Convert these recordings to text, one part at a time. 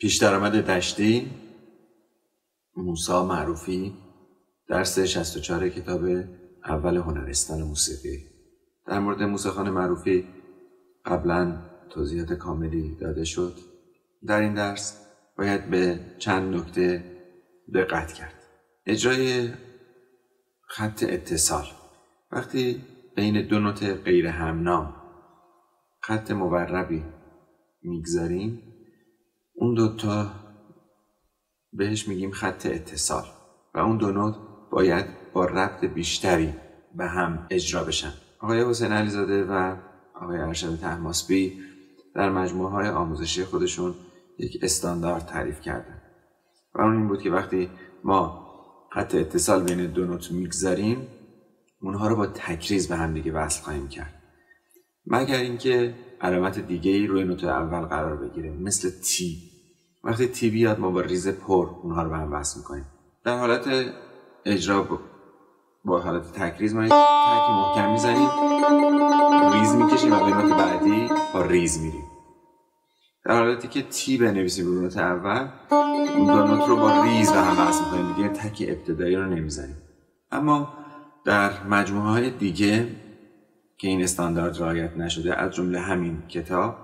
پیش‌درآمد دشتی، موسی معروفی، درس 64 کتاب اول هنرستان موسیقی. در مورد موسی خان معروفی قبلا توضیحات کاملی داده شد. در این درس باید به چند نکته دقت کرد. اجرای خط اتصال. وقتی بین دو نوت غیر همنام خط موربی میگذاریم، اون دوتا بهش میگیم خط اتصال و اون دو نوت باید با ربط بیشتری به هم اجرا بشن. آقای حسین علیزاده و آقای ارشد طهماسبی در مجموعه‌های آموزشی خودشون یک استاندارد تعریف کردن و اون این بود که وقتی ما خط اتصال بین دو نوت میگذاریم، اونها رو با تکریز به هم دیگه وصل خواهیم کرد، مگر اینکه علامت دیگه‌ای روی نوت اول قرار بگیره، مثل تی. وقتی تی بیاد ما با ریز پر اونها رو به هم وصل میکنیم. در حالت اجرا با حالت تکریز ما تکی محکم میزنیم، ریز میکشیم و به نوت بعدی با ریز میریم. در حالتی که تی بنویسیم روی نوت اول، اون دو نوت رو با ریز به هم وصل میکنیم، دیگه تکی ابتدایی رو نمیزنیم. اما در مجموعه‌های دیگه که این استاندارد رعایت نشده، از جمله همین کتاب،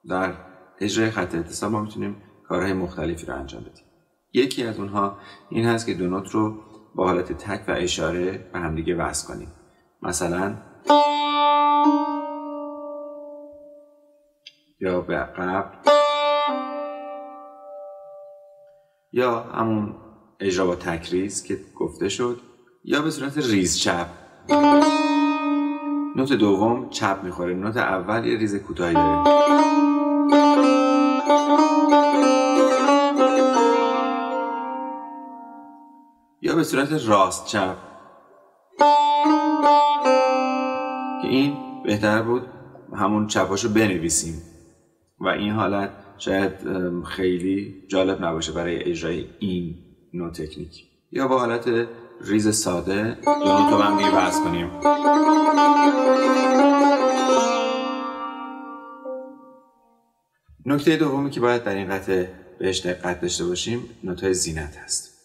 در اجرای خط اتصال ما میتونیم کارهای مختلفی رو انجام بدیم. یکی از اونها این هست که دو نوت رو با حالت تک و اشاره به همدیگه وصل کنیم. مثلا یا به قبل، یا همون اجرا با تکریز که گفته شد، یا به صورت ریز چپ. نوت دوم چپ میخوره، نوت اول یه ریز کوتاهی داره. یا به صورت راست چپ که این بهتر بود همون چپاشو بنویسیم و این حالت شاید خیلی جالب نباشه برای اجرای این نوع تکنیک. یا با حالت ریز ساده دو نوت رو هم دیگه وصل کنیم. نکته دومی که باید در این قطعه بهش دقت داشته باشیم نوت‌های زینت هست.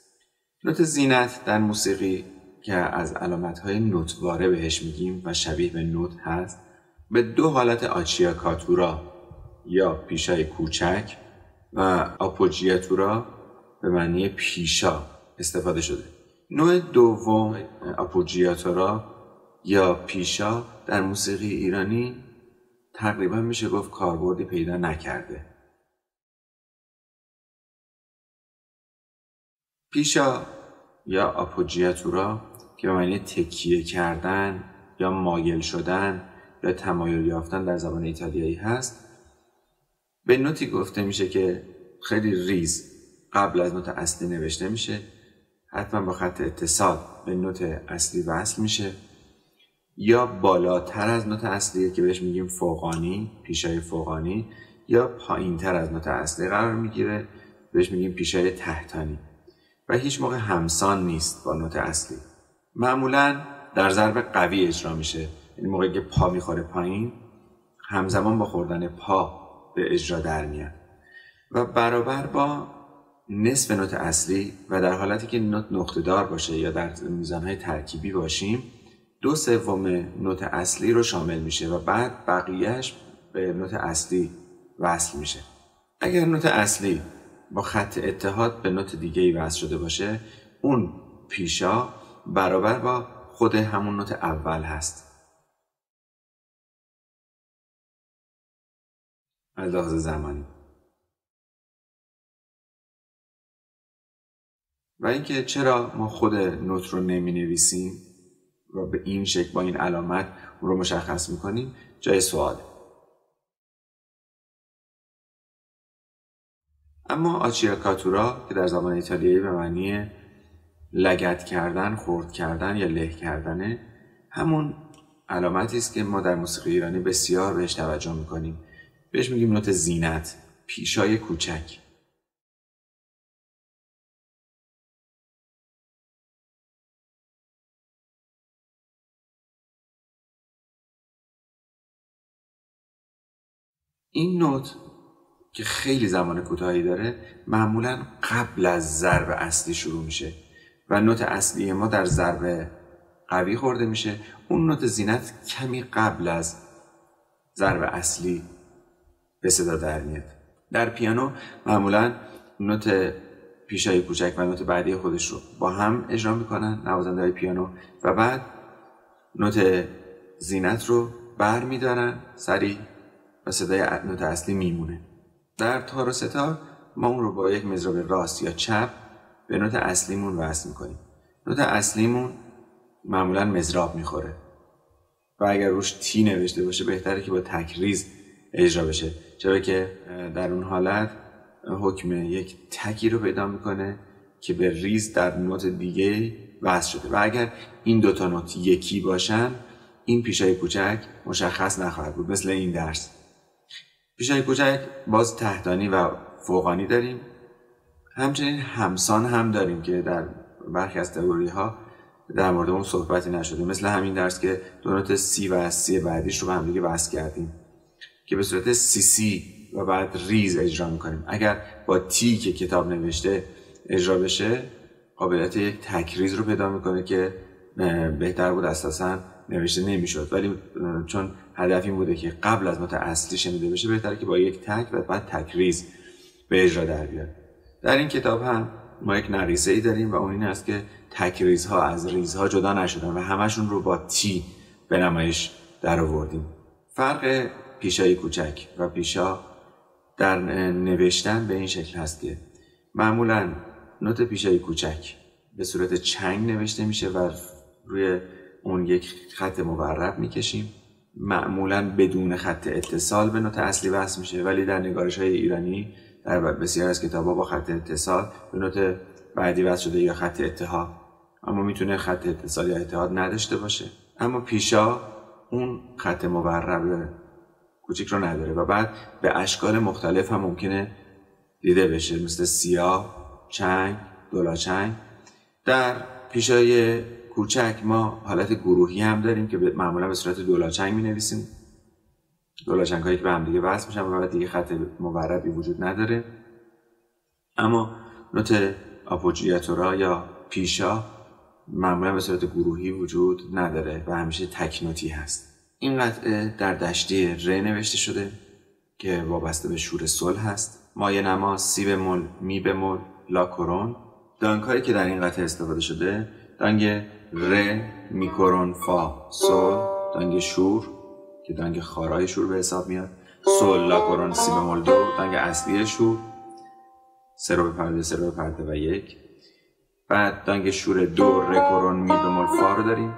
نوت زینت در موسیقی که از علامت‌های نوت‌واره بهش میگیم و شبیه به نوت هست، به دو حالت آچیاکاتورا یا پیشای کوچک و آپوجیاتورا به معنی پیشا استفاده شده. نوع دوم آپوجیاتورا یا پیشا در موسیقی ایرانی تقریبا میشه گفت کاربردی پیدا نکرده. پیشا یا آپوجیاتورا که به معنی تکیه کردن یا مایل شدن یا تمایل یافتن در زبان ایتالیایی هست، به نوتی گفته میشه که خیلی ریز قبل از نوت اصلی نوشته میشه، حتما با خط اتصال به نوت اصلی وصل میشه، یا بالاتر از نوت اصلی که بهش میگیم فوقانی، پیشای فوقانی، یا پایینتر از نوت اصلی قرار میگیره، بهش میگیم پیشای تحتانی و هیچ موقع همسان نیست با نوت اصلی. معمولا در ضرب قوی اجرا میشه، یعنی موقعی که پا میخوره پایین همزمان با خوردن پا به اجرا در میاد و برابر با نصف نوت اصلی و در حالتی که نوت نقطه دار باشه یا در میزانهای ترکیبی باشیم 2/3 نوت اصلی رو شامل میشه و بعد بقیهش به نوت اصلی وصل میشه. اگر نوت اصلی با خط اتحاد به نوت دیگه‌ای وصل شده باشه، اون پیشا برابر با خود همون نوت اول هست. از لحاظ زمانی. و اینکه چرا ما خود نوت رو نمی نویسیم و به این شکل با این علامت اون رو مشخص میکنیم جای سواله. اما آچیاکاتورا که در زبان ایتالیایی به معنی لگد کردن، خرد کردن یا له کردنه، همون علامتی است که ما در موسیقی ایرانی بسیار بهش توجه میکنیم. بهش میگیم نوت زینت، پیشای کوچک. این نوت که خیلی زمان کوتاهی داره معمولا قبل از ضرب اصلی شروع میشه و نوت اصلی ما در ضرب قوی خورده میشه. اون نوت زینت کمی قبل از ضرب اصلی به صدا در میاد. در پیانو معمولا نوت پیشای کوچک و نوت بعدی خودش رو با هم اجرا میکنن نوازنده‌های پیانو و بعد نوت زینت رو بر میدارن سریع و صدای نوت اصلی میمونه. در تار و ستار ما اون رو با یک مضرب راست یا چپ به نوت اصلیمون وصل میکنیم. نوت اصلیمون معمولا مضراب میخوره و اگر روش تی نوشته باشه بهتره که با تکریز اجرا بشه، چرا که در اون حالت حکم یک تکی رو پیدا میکنه که به ریز در نوت دیگه وصل شده و اگر این دوتا نوت یکی باشن این پیشای کوچک مشخص نخواهد بود. مثل این درس پیشای کوچک باز تحتانی و فوقانی داریم، همچنین همسان هم داریم که در برخی از تئوری ها در مورد اون صحبتی نشده، مثل همین درس که دو نوت سی و سی بعدیش رو به هم دیگه وصل کردیم که به صورت سی و بعد ریز اجرا میکنیم. اگر با تی که کتاب نوشته اجرا بشه قابلیت یک تکریز رو پیدا میکنه که بهتر بود اساسا نوشته نمیشد، ولی چون هدف این بوده که قبل از نوت اصلی شنیده بشه بهتره که با یک تک و بعد تکریز به اجرا در بیاد. در این کتاب هم ما یک نقیصه ای داریم و اون این است که تکریزها از ریزها جدا نشدن و همشون رو با تی به نمایش در آوردیم. فرق پیشای کوچک و پیشا در نوشتن به این شکل هست که معمولا نوت پیشای کوچک به صورت چنگ نوشته میشه و روی اون یک خط مورب میکشیم، معمولا بدون خط اتصال به نوت اصلی وصل میشه، ولی در نگارش‌های ایرانی در بسیار از کتاب‌ها با خط اتصال به نوت بعدی وصل شده یا خط اتحاد، اما میتونه خط اتصال یا اتحاد نداشته باشه. اما پیشا اون خط مورب کوچیک رو نداره و بعد به اشکال مختلف هم ممکنه دیده بشه، مثل سیاه، چنگ، دولاچنگ. در پیشای کوچک ما حالت گروهی هم داریم که معمولا به صورت دولاچنگ می نویسیم، دولاچنگ هایی که به هم دیگه وصل میشن و بعد دیگه خط موربی وجود نداره. اما نوت آپوجیاتورا یا پیشا معمولا به صورت گروهی وجود نداره و همیشه تک نوتی هست. این قطعه در دشتی ر نوشته شده که وابسته به شور صلح هست. مایه نما، سی بمول، می بمول، لا کرون. دانگ هایی که در این قطعه استفاده شده دانگ ر، می کرون، فا، سول، دانگ شور که دانگ خارای شور به حساب میاد، سول، لا کرون، سی بمول دو، دانگ اصلی شور، سه رو به پرده و یک. بعد دانگ شور دو، ر کرون، می بمول، فا رو داریم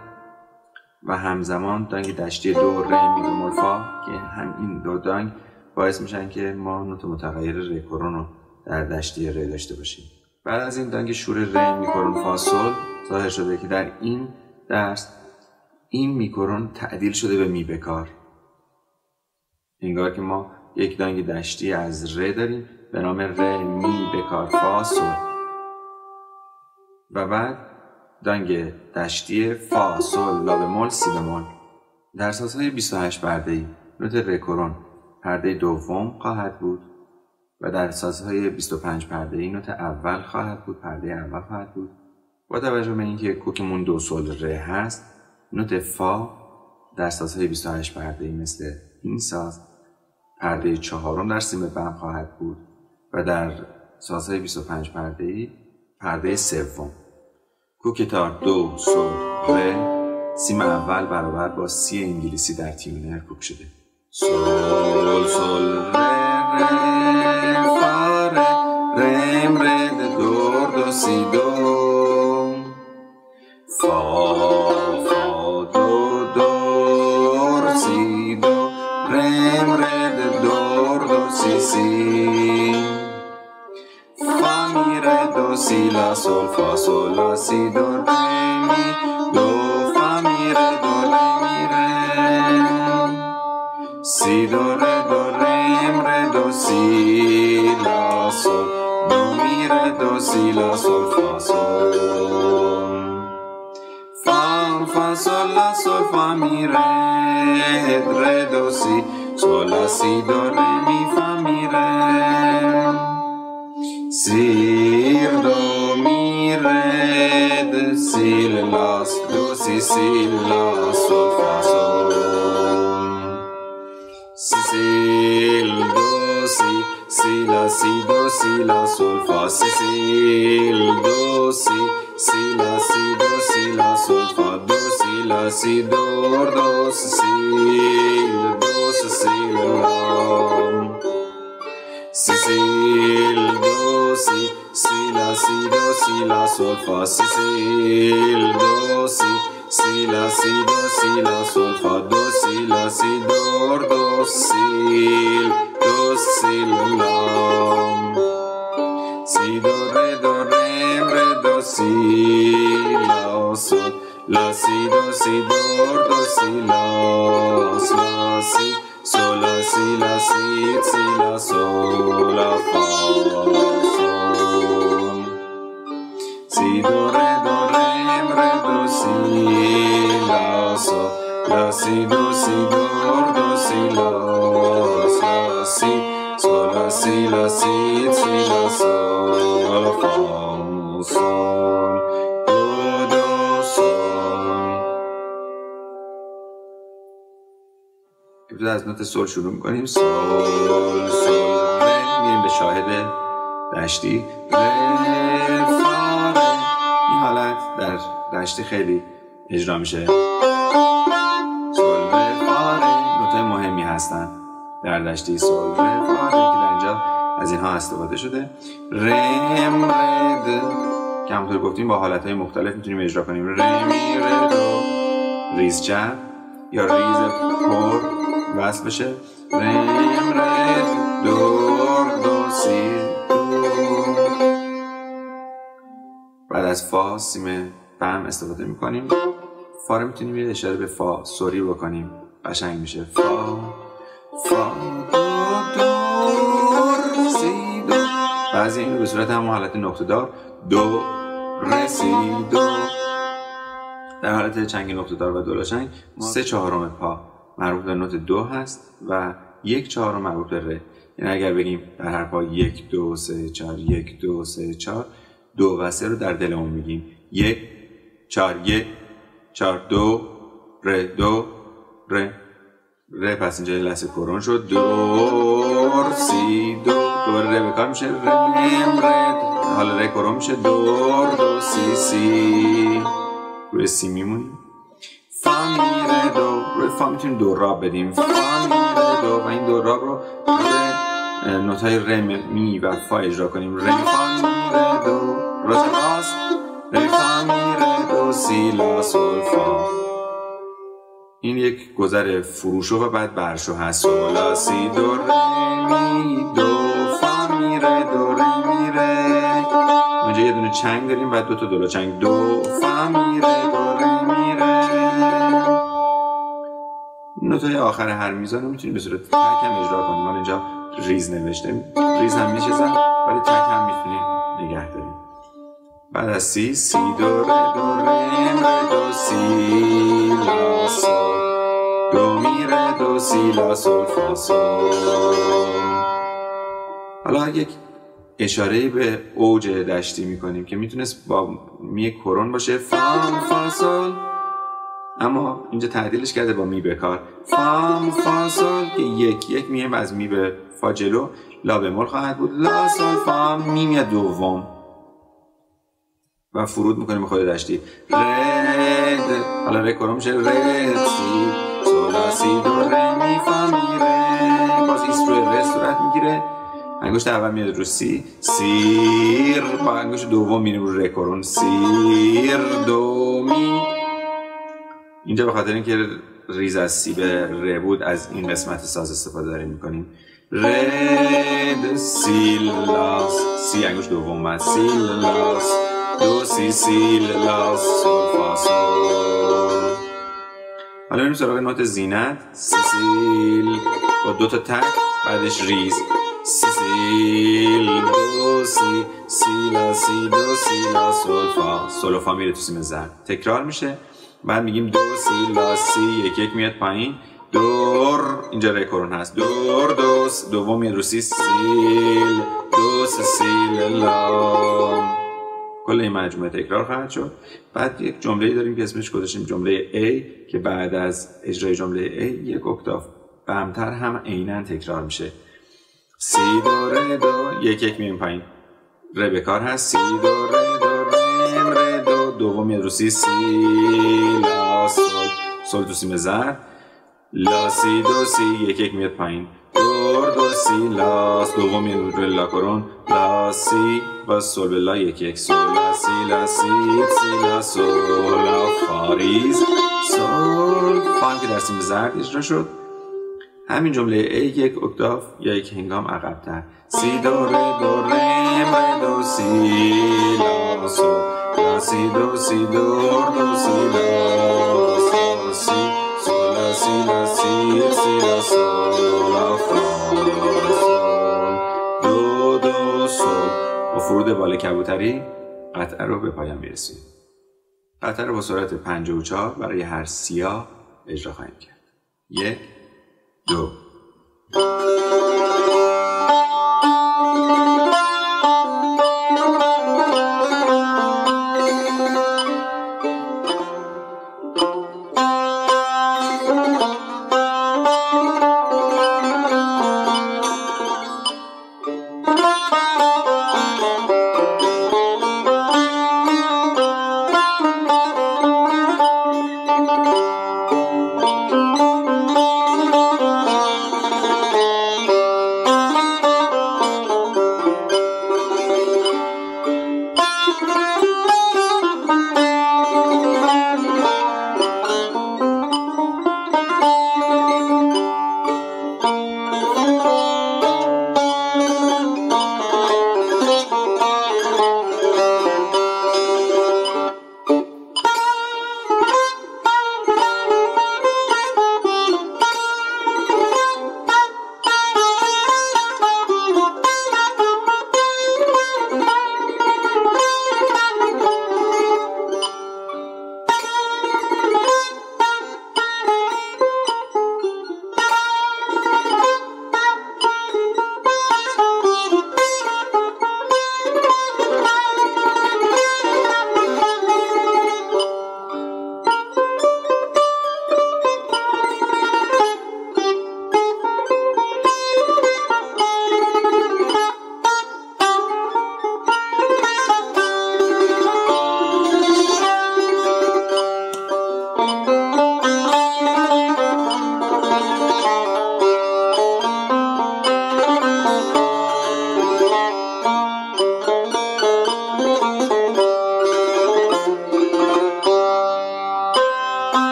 و همزمان دانگ دشتی دو، ر، می بمول، فا که هم این دو دانگ باعث میشن که ما نوت متغیر ر کرون رو در دشتی ر داشته باشیم. بعد از این دانگ شور ر، می کرون، فا، سول ظاهر شده که در این درس این می کرون تعدیل شده به می بکار، انگار که ما یک دانگ دشتی از ر داریم به نام ر، می بکار، فا، سول و بعد دانگ دشتی فا، سول، لا بمول، سی بمول. در سازهای 28 پرده‌ای نوت ر کرون پرده دوم خواهد بود و در سازهای 25 پرده‌ای نوت اول خواهد بود، پرده اول خواهد بود. با توجه به اینکه کوکمون دو سول ر هست، نوت فا در سازهای 28 پرده‌ای مثل این ساز پرده چهارم در سیم بم خواهد بود و در سازهای 25 پرده‌ای پرده سوم. کوکتار دو سول ر، سیم اول برابر با سی انگلیسی در تیونر کوک شده. سول سول ر ر فا ر رم ر دور دو سی دو، فا فا دو دور سی دو، رم ر دور دو سی سی، فا می ر دو سی لا سول، فا سول لا سی دو ر می دو، فا می ر دو ر می ر، سی دو ر دو رم ر دو سی لا سول، دو می ر دو سی لا سول، فا سول، فا فا سول لا سول، فا می ر ر دو سی، sol la si do re mi fa mi re si do mi re si la do si la sol fa sol si do si la si do si la sol fa si do si la si do si la sol fa do si la si do si do si la si do si la si do si la sol fa si do si la si do si la sol fa do si la si do si la si do re do si la sol la si do si la si sol la si la sol la fa sol si do re do si la sol la si do si la si sol la si la sol la fa sol do sol. ابتدا از نوت سول شروع میکنیم سول ره میریم به شاهد دشتی ره فا ره. این حالت در دشتی خیلی اجرا میشه. سول ره فا ره نوت‌های مهمی هستن در دشتی سول ره فا ره که در اینجا از اینها استفاده شده. رم رد که همونطور گفتیم با حالتهای مختلف میتونیم اجرا کنیم. ره می ره دو ریز جر یا ریز پر وصل بشه. رم ره دو سی دو. بعد از فا سیم بم استفاده میکنیم. فا رو میتونیم یه اشاره به فا سوری بکنیم قشنگ میشه. فا دو سی دو. بعضی این رو به صورت همون حالت نقطه دار دو ره سی دو. در حالت چنگ نقطه دار و دولاشنگ 3/4 پا مربوط به نوت دو هست و 1/4 مربوط به ره. یعنی اگر بگیم در هر پا 1 2 3 4 1 2 3 4 2 و 3 رو در دلمون میگیم 1 4 1 4 2 ره دو ره پس اینجا لحظه کرون شد دور سی دو. دوباره ره بکار میشه رم ره حالا ره کرون میشه دور سی روی سی میمونیم. فا می ره دو روی فا میتونیم دو راب بدیم. فا می ره دو و این دو راب رو روی نوتای ره می و فا اجرا کنیم. ره فا می ره دو راست ره فا می ره دو سی لا سول فا. این یک گذر فروشو و بعد برشو هست. سول لا سی دو ره می دو فا می ره دو ره می ره. اینجا یه دونه چنگ داریم بعد دو تا دولا چنگ دو فا می ره دو ره می ره. نوتای آخر هر میزان رو میتونیم به صورت تک هم اجرا کنیم. ما اینجا ریز نوشتیم ریز هم میشه زن ولی تک هم میتونیم نگه داریم. بعد از سی دو ره دو سی لا سول دو می ره دو سی لا سول فا سول. حالا یک اشاره به اوج دشتی میکنیم که میتونست با می کرون باشه فام فا سول، اما اینجا تعدیلش کرده با می بکار فام فا سول که یک میایم از می به فا جلو لا بمول خواهد بود لا سول فا می میاد دوم و فرود میکنیم به خود دشتی رد. حالا ره کرون میشه رد سی سول لا سی دو ره می فا می ره. باز ایست روی ره صورت میگیره. انگشت اول میاد رو سی سیر با انگشت دوم میره رو ره کرون سیر دو می. اینجا به خاطر اینکه ریز از سی به ره بود از این قسمت ساز استفاده داریم میکنیم. رد سی لاس سی انگشت دوم بعد سی لاس دو سی لاس سول فا سول. حالا بریم سراغ نوت زینت سیل با دو تا تک بعدش ریز سی دو سی لا سی دو سی لا سول فا. سول و فا میره تو سیم زرد تکرار میشه. بعد میگیم دو سی لا سی یک میاد پایین دور، اینجا ره کرون هست، دور دوس، دوم میاد رو سی، سیل دوس سیل لا. کل این مجموعه تکرار خواهد شد. بعد یک جمله داریم که اسمش گذاشتیم جمله A که بعد از اجرای جمله A یک اکتاف بمتر هم عیناً تکرار میشه. سی دو ره دو، یک یک میایم پایین، ره به کار هست، سی دو ره دو رم ره دو، دوم میاد رو سی، سی لا سول، سول تو سی مزر، لا سی دو سی، یک یک میاد پایین، دور دو سی لا، دوم میاد رو لا کرون، لا سی و سول به لا، یک یک سول لا سی لا سی سی لا سول لا فاریز سول، فا که در سی مزر اجرا شد. همین جمله A یک اکتاف یا یک هنگام عقب‌تر، سی دو ره دو رم ره دو سی لا سول لا سی دو سی دور دو سی لا سول سی سول لا سی لا سی سی لا سول لا فا سول دو دو سول. با فرود بال کبوتری قطعه رو به پایان میرسیم. قطعه رو با سرعت 54 برای هر سیاه اجرا خواهیم کرد. 1 2